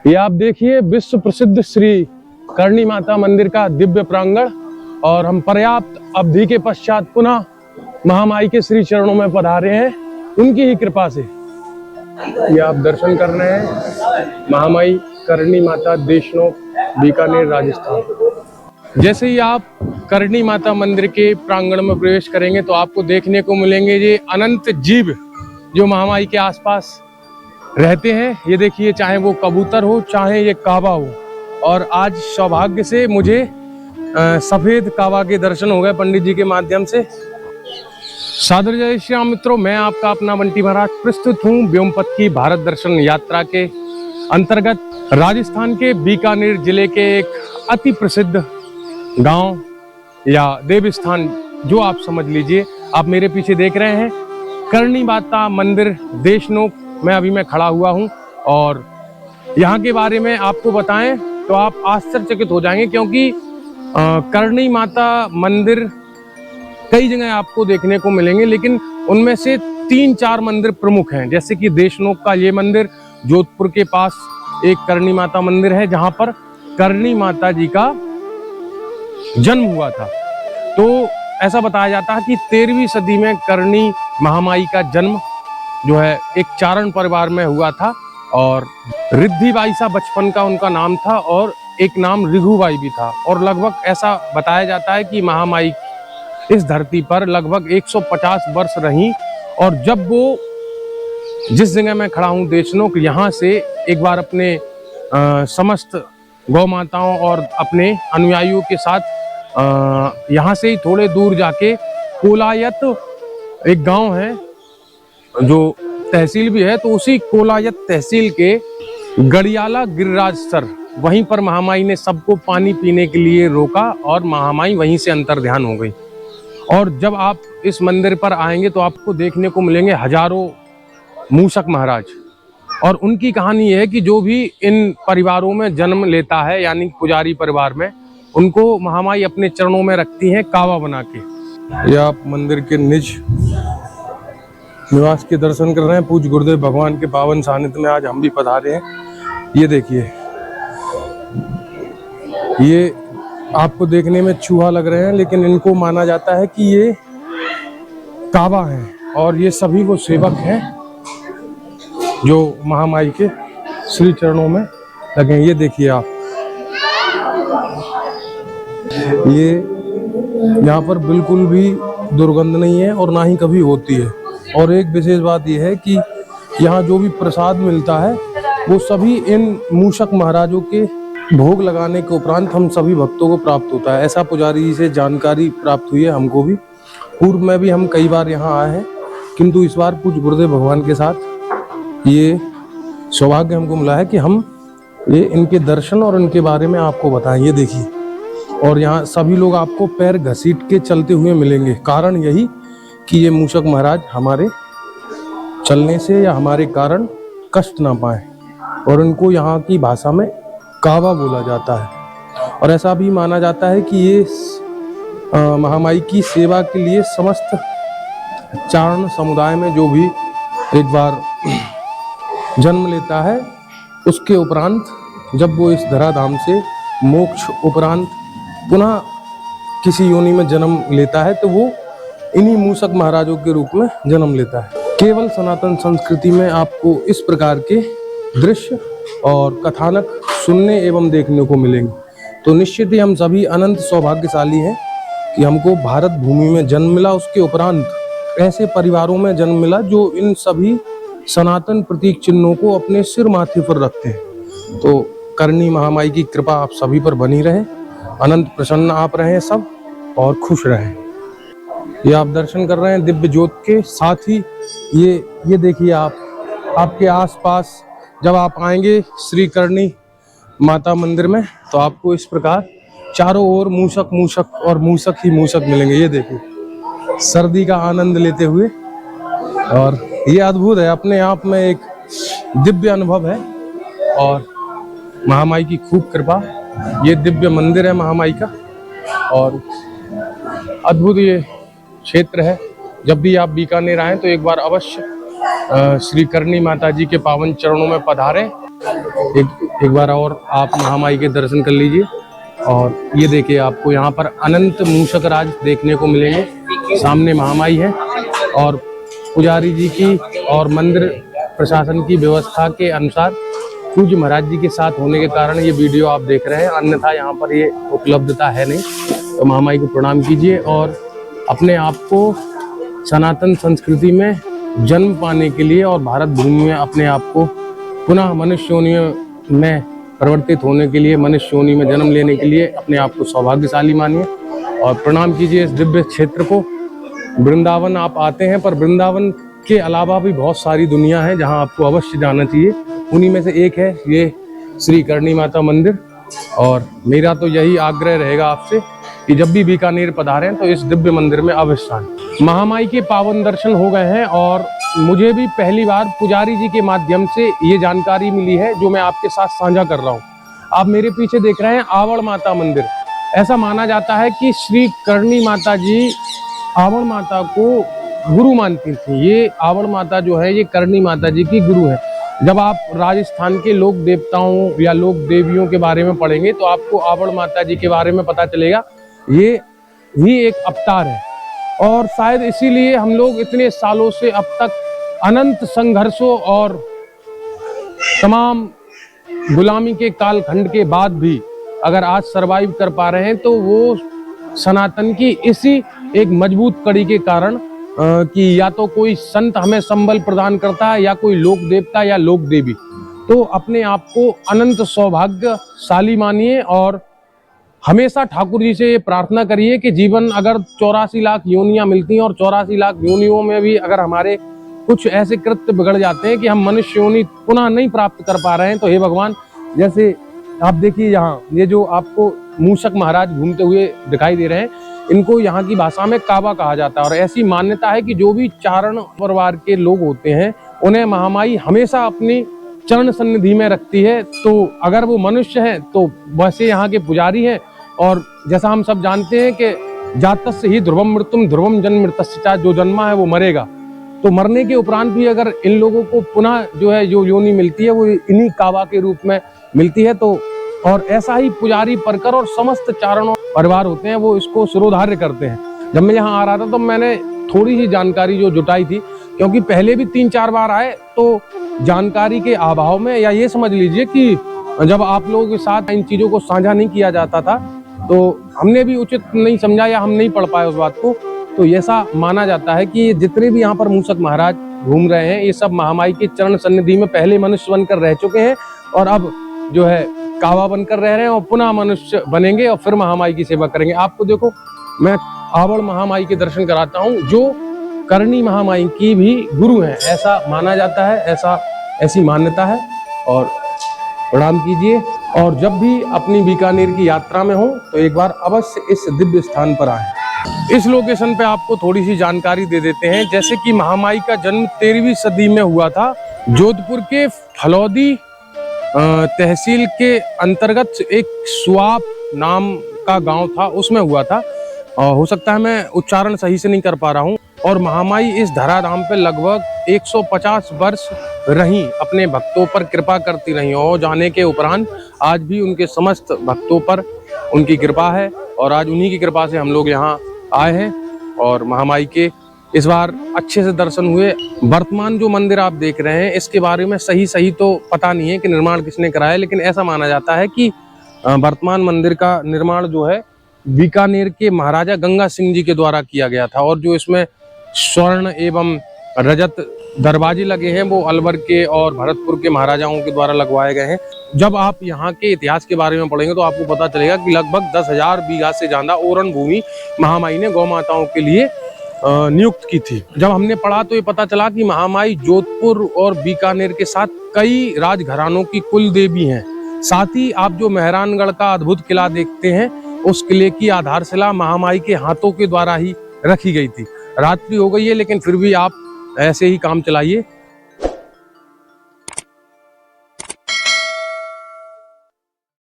ये आप देखिए विश्व प्रसिद्ध श्री करणी माता मंदिर का दिव्य प्रांगण, और हम पर्याप्त अवधि के पश्चात पुनः महामाई के श्री चरणों में पधारे हैं उनकी ही कृपा से। ये आप दर्शन कर रहे हैं महामाई करणी माता देशनोक, बीकानेर, राजस्थान। जैसे ही आप करणी माता मंदिर के प्रांगण में प्रवेश करेंगे तो आपको देखने को मिलेंगे ये अनंत जीव जो महामाई के आसपास रहते हैं। ये देखिए, चाहे वो कबूतर हो चाहे ये कावा हो, और आज सौभाग्य से मुझे सफेद कावा के दर्शन हो गए पंडित जी के माध्यम से। सादर जय श्री राम मित्रों, मैं आपका अपना बंटी महाराज प्रस्तुत हूँ व्योमपथ की भारत दर्शन यात्रा के अंतर्गत राजस्थान के बीकानेर जिले के एक अति प्रसिद्ध गांव या देव स्थान जो आप समझ लीजिए। आप मेरे पीछे देख रहे हैं करणी माता मंदिर देशनोक में मैं खड़ा हुआ हूं, और यहाँ के बारे में आपको बताएं तो आप आश्चर्यचकित हो जाएंगे, क्योंकि करणी माता मंदिर कई जगह आपको देखने को मिलेंगे, लेकिन उनमें से 3-4 मंदिर प्रमुख हैं। जैसे कि देशनोक का ये मंदिर, जोधपुर के पास एक करणी माता मंदिर है जहां पर करणी माता जी का जन्म हुआ था। तो ऐसा बताया जाता है कि 13वीं सदी में करणी महामाई का जन्म जो है एक चारण परिवार में हुआ था, और रिद्धिबाई सा बचपन का उनका नाम था, और एक नाम रिघुबाई भी था। और लगभग ऐसा बताया जाता है कि महामाई इस धरती पर लगभग 150 वर्ष रही, और जब वो जिस जगह मैं खड़ा हूँ देशनोक, यहाँ से एक बार अपने समस्त गौ माताओं और अपने अनुयायियों के साथ यहाँ से ही थोड़े दूर जाके कोलायत एक गांव है जो तहसील भी है, तो उसी कोलायत तहसील के गड़ियाला गिरिराज सर, वहीं पर महामाई ने सबको पानी पीने के लिए रोका और महामाई वहीं से अंतर्ध्यान हो गई। और जब आप इस मंदिर पर आएंगे तो आपको देखने को मिलेंगे हजारों मूषक महाराज, और उनकी कहानी यह है कि जो भी इन परिवारों में जन्म लेता है, यानी पुजारी परिवार में, उनको महामाई अपने चरणों में रखती हैं कावा बना के। ये आप मंदिर के निज निवास के दर्शन कर रहे हैं। पूज्य गुरुदेव भगवान के पावन सानिध्य में आज हम भी पधारे हैं। ये देखिए, ये आपको देखने में चूहा लग रहे हैं, लेकिन इनको माना जाता है कि ये कावा हैं, और ये सभी वो सेवक हैं जो महामाई के श्री चरणों में लगे। ये देखिए आप, ये यहाँ पर बिल्कुल भी दुर्गंध नहीं है और ना ही कभी होती है। और एक विशेष बात यह है कि यहाँ जो भी प्रसाद मिलता है वो सभी इन मूषक महाराजों के भोग लगाने के उपरांत हम सभी भक्तों को प्राप्त होता है। ऐसा पुजारी जी से जानकारी प्राप्त हुई है हमको भी। पूर्व में भी हम कई बार यहाँ आए हैं, किंतु इस बार पूज्य गुरुदेव भगवान के साथ ये सौभाग्य हमको मिला है कि हम ये इनके दर्शन और इनके बारे में आपको बताएं। ये देखिए, और यहाँ सभी लोग आपको पैर घसीट के चलते हुए मिलेंगे। कारण यही कि ये मूषक महाराज हमारे चलने से या हमारे कारण कष्ट ना पाए, और उनको यहाँ की भाषा में कावा बोला जाता है। और ऐसा भी माना जाता है कि ये महामाई की सेवा के लिए समस्त चारण समुदाय में जो भी एक बार जन्म लेता है, उसके उपरांत जब वो इस धराधाम से मोक्ष उपरांत पुनः किसी योनि में जन्म लेता है, तो वो इन्हीं मूषक महाराजों के रूप में जन्म लेता है। केवल सनातन संस्कृति में आपको इस प्रकार के दृश्य और कथानक सुनने एवं देखने को मिलेंगे। तो निश्चित ही हम सभी अनंत सौभाग्यशाली हैं कि हमको भारत भूमि में जन्म मिला, उसके उपरांत ऐसे परिवारों में जन्म मिला जो इन सभी सनातन प्रतीक चिन्हों को अपने सिर माथे पर रखते हैं। तो करणी महामाई की कृपा आप सभी पर बनी रहे, अनंत प्रसन्न आप रहें सब, और खुश रहें। ये आप दर्शन कर रहे हैं दिव्य ज्योत के साथ ही ये देखिए, आपके आसपास जब आप आएंगे श्री करणी माता मंदिर में, तो आपको इस प्रकार चारों ओर मूषक मूषक और मूषक ही मूषक मिलेंगे। ये देखिए, सर्दी का आनंद लेते हुए, और ये अद्भुत है, अपने आप में एक दिव्य अनुभव है। और महामाई की खूब कृपा, ये दिव्य मंदिर है महामाई का, और अद्भुत ये क्षेत्र है। जब भी आप बीकानेर आएं तो एक बार अवश्य श्री करणी माता जी के पावन चरणों में पधारें। एक बार और आप महामाई के दर्शन कर लीजिए। और ये देखिए, आपको यहाँ पर अनंत मूषक राज देखने को मिलेंगे। सामने महामाई है और पुजारी जी की और मंदिर प्रशासन की व्यवस्था के अनुसार पूज्य महाराज जी के साथ होने के कारण ये वीडियो आप देख रहे हैं, अन्यथा यहाँ पर ये उपलब्धता है नहीं। तो महामाई को प्रणाम कीजिए और अपने आप को सनातन संस्कृति में जन्म पाने के लिए और भारत भूमि में अपने आप को पुनः मनुष्य योनि में परिवर्तित होने के लिए, मनुष्य योनि में जन्म लेने के लिए अपने आप को सौभाग्यशाली मानिए और प्रणाम कीजिए इस दिव्य क्षेत्र को। वृंदावन आप आते हैं, पर वृंदावन के अलावा भी बहुत सारी दुनिया है जहां आपको अवश्य जाना चाहिए। उन्हीं में से एक है ये श्री करणी माता मंदिर। और मेरा तो यही आग्रह रहेगा आपसे कि जब भी बीकानेर पधारें तो इस दिव्य मंदिर में अवश्य आएं। महामाई के पावन दर्शन हो गए हैं और मुझे भी पहली बार पुजारी जी के माध्यम से ये जानकारी मिली है जो मैं आपके साथ साझा कर रहा हूँ। आप मेरे पीछे देख रहे हैं आवड़ माता मंदिर। ऐसा माना जाता है कि श्री करणी माता जी आवड़ माता को गुरु मानती थी। ये आवड़ माता जो है ये करणी माता जी की गुरु है। जब आप राजस्थान के लोक देवताओं या लोक देवियों के बारे में पढ़ेंगे तो आपको आवड़ माता जी के बारे में पता चलेगा। ये ही एक अवतार है और शायद इसीलिए हम लोग इतने सालों से अब तक अनंत संघर्षों और तमाम गुलामी के कालखंड के बाद भी अगर आज सरवाइव कर पा रहे हैं तो वो सनातन की इसी एक मजबूत कड़ी के कारण कि या तो कोई संत हमें संबल प्रदान करता है या कोई लोक देवता या लोक देवी। तो अपने आप को अनंत सौभाग्यशाली मानिए और हमेशा ठाकुर जी से ये प्रार्थना करिए कि जीवन अगर 84 लाख योनियां मिलती हैं और 84 लाख योनियों में भी अगर हमारे कुछ ऐसे कृत्य बिगड़ जाते हैं कि हम मनुष्य योनि पुनः नहीं प्राप्त कर पा रहे हैं, तो हे भगवान, जैसे आप देखिए यहाँ ये जो आपको मूषक महाराज घूमते हुए दिखाई दे रहे हैं, इनको यहाँ की भाषा में काबा कहा जाता है। और ऐसी मान्यता है कि जो भी चारण परिवार के लोग होते हैं उन्हें महामाई हमेशा अपनी चरण सन्निधि में रखती है। तो अगर वो मनुष्य हैं तो वैसे यहाँ के पुजारी हैं। और जैसा हम सब जानते हैं कि जातस्य ही ध्रुवम मृत्युम ध्रुवम जन्म मृतस्य, जो जन्मा है वो मरेगा। तो मरने के उपरांत भी अगर इन लोगों को पुनः जो है जो योनि मिलती है वो इन्हीं काबा के रूप में मिलती है। तो और ऐसा ही पुजारी परकर और समस्त चारणों परिवार होते हैं वो इसको शिरोधार्य करते हैं। जब मैं यहाँ आ रहा था तो मैंने थोड़ी सी जानकारी जो जुटाई थी, क्योंकि पहले भी 3-4 बार आए तो जानकारी के अभाव में, या ये समझ लीजिए कि जब आप लोगों के साथ इन चीजों को साझा नहीं किया जाता था तो हमने भी उचित नहीं समझा या हम नहीं पढ़ पाए उस बात को। तो ऐसा माना जाता है कि जितने भी यहाँ पर मूषक महाराज घूम रहे हैं ये सब महामाई के चरण सन्निधि में पहले मनुष्य बनकर रह चुके हैं और अब जो है कावा बनकर रह रहे हैं और पुनः मनुष्य बनेंगे और फिर महामाई की सेवा करेंगे। आपको देखो, मैं आवड़ महामाई के दर्शन कराता हूँ जो करणी महामाई की भी गुरु हैं, ऐसा माना जाता है, ऐसी मान्यता है। और प्रणाम कीजिए और जब भी अपनी बीकानेर की यात्रा में हो तो एक बार अवश्य इस दिव्य स्थान पर आए। इस लोकेशन पे आपको थोड़ी सी जानकारी दे देते हैं। जैसे कि महामाई का जन्म 13वीं सदी में हुआ था। जोधपुर के फलौदी तहसील के अंतर्गत एक सुआप नाम का गांव था, उसमें हुआ था। हो सकता है मैं उच्चारण सही से नहीं कर पा रहा हूँ। और महामाई इस धराधाम पे लगभग 150 वर्ष रही, अपने भक्तों पर कृपा करती रही और जाने के उपरांत आज भी उनके समस्त भक्तों पर उनकी कृपा है। और आज उन्हीं की कृपा से हम लोग यहाँ आए हैं और महामाई के इस बार अच्छे से दर्शन हुए। वर्तमान जो मंदिर आप देख रहे हैं इसके बारे में सही तो पता नहीं है कि निर्माण किसने कराया, लेकिन ऐसा माना जाता है कि वर्तमान मंदिर का निर्माण जो है बीकानेर के महाराजा गंगा सिंह जी के द्वारा किया गया था। और जो इसमें स्वर्ण एवं रजत दरवाजे लगे हैं वो अलवर के और भरतपुर के महाराजाओं के द्वारा लगवाए गए हैं। जब आप यहाँ के इतिहास के बारे में पढ़ेंगे तो आपको पता चलेगा कि लगभग 10,000 बीघा से ज्यादा ओरण भूमि महामाई ने गौ माताओं के लिए नियुक्त की थी। जब हमने पढ़ा तो ये पता चला कि महामाई जोधपुर और बीकानेर के साथ कई राजघरानों की कुल देवी हैं। साथ ही आप जो मेहरानगढ़ का अद्भुत किला देखते हैं उस किले की आधारशिला महामाई के हाथों के द्वारा ही रखी गई थी। रात्रि हो गई है लेकिन फिर भी आप ऐसे ही काम चलाइए